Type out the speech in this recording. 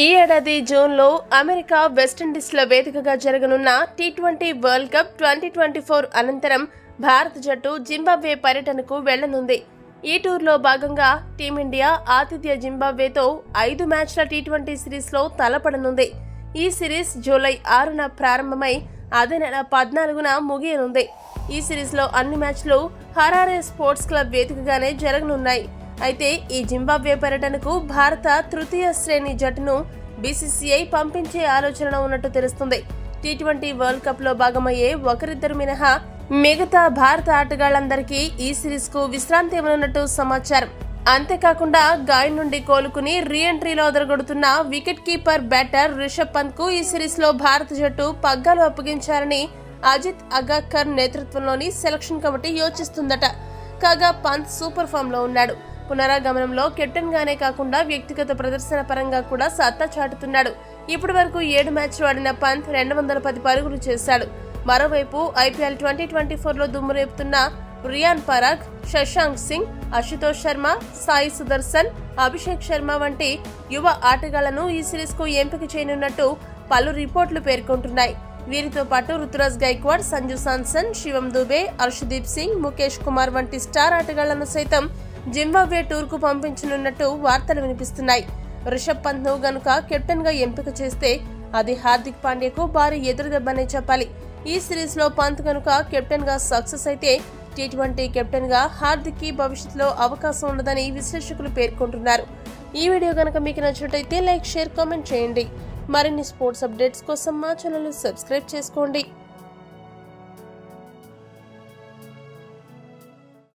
ఈ ఏడాది జూన్లో అమెరికా వెస్టిండీస్ల వేదికగా జరగనున్న టీ20 వరల్డ్ కప్ 2024 అనంతరం భారత జట్టు జింబాబ్వే పర్యటనకు వెళ్లనుంది. ఈ టూర్లో భాగంగా టీమిండియా ఆతిథ్య జింబాబ్వేతో 5 మ్యాచ్ల టీ20 సిరీస్లో తలపడనుంది. ఈ సిరీస్ జూలై 6న ప్రారంభమై అదే నెల 14న ముగియనుంది. ఈ సిరీస్లో అన్ని మ్యాచ్లు హరారే స్పోర్ట్స్ క్లబ్ వేదికగానే జరగనున్నాయి. అయితే ఈ జింబాబ్వే పర్యటనకు భారత తృతీయ శ్రేణి జట్టును బీసీసీఐ పంపించే ఆలోచన ఉన్నట్టు తెలుస్తుంది. టీ20 వరల్డ్ కప్ లో భాగమయ్యే ఒకరిద్దరు మినహా మిగతా భారత ఆటగాళ్లందరికీ ఈ సిరీస్ కు విశ్రాంతి ఇవ్వనున్నట్టు సమాచారం. అంతేకాకుండా గాయం నుండి కోలుకుని రీ ఎంట్రీలో అదరగొడుతున్న wicket keeper batter Rishabh Pant కు ఈ సిరీస్ లో భారత జట్టు పగ్గాలు అప్పగించారని అజిత్ అగాకర్ నేతృత్వంలోని సెలక్షన్ కమిటీ యోచిస్తుందట. కాగా పంత్ సూపర్ ఫామ్ లో ఉన్నాడు. పునరాగమనంలో కెప్టెన్ గానే కాకుండా వ్యక్తిగత ప్రదర్శన పరంగా కూడా సత్తా చాటుతున్నాడు. ఇప్పటి వరకు 7 మ్యాచ్లు ఆడిన పంత్ 210 పరుగులు చేశాడు. మరోవైపు ఐపీఎల్ 2024లో దుమ్ము రేపుతున్న రియాన్ పరాగ్, శశాంక్ సింగ్, అశుతోష్ శర్మ, సాయి సుదర్శన్, అభిషేక్ శర్మ వంటి యువ ఆటగాళ్లను ఈ సిరీస్ కు ఎంపిక చేయనున్నట్టు పలు రిపోర్టులు పేర్కొంటున్నాయి. వీరితో పాటు రుతురాజ్ గైక్వాడ్, సంజు సామ్సన్, శివం దుబే, హర్షదీప్ సింగ్, ముఖేష్ కుమార్ వంటి స్టార్ ఆటగాళ్లను సైతం జింబాబ్వే టూర్ కు పంపించనున్నట్టు వార్తలు వినిపిస్తున్నాయి. రిషబ్ పంత్ ను గనుక కెప్టెన్ గా ఎంపిక చేస్తే అది హార్దిక్ పాండ్యాకు భారీ ఎదురుదెబ్బనే చెప్పాలి. ఈ సిరీస్ లో పంత్ గనుక కెప్టెన్ గా సక్సెస్ అయితే టీ20 కెప్టెన్ గా హార్దిక్ కి భవిష్యత్తులో అవకాశం ఉండదని విశ్లేషకులు పేర్కొంటున్నారు. ఈ వీడియో గనుక మీకు నచ్చినట్లయితే లైక్, షేర్, కామెంట్ చేయండి. మరిన్ని స్పోర్ట్స్ అప్డేట్స్ కోసం మా ఛానల్ ని సబ్స్క్రైబ్ చేసుకోండి.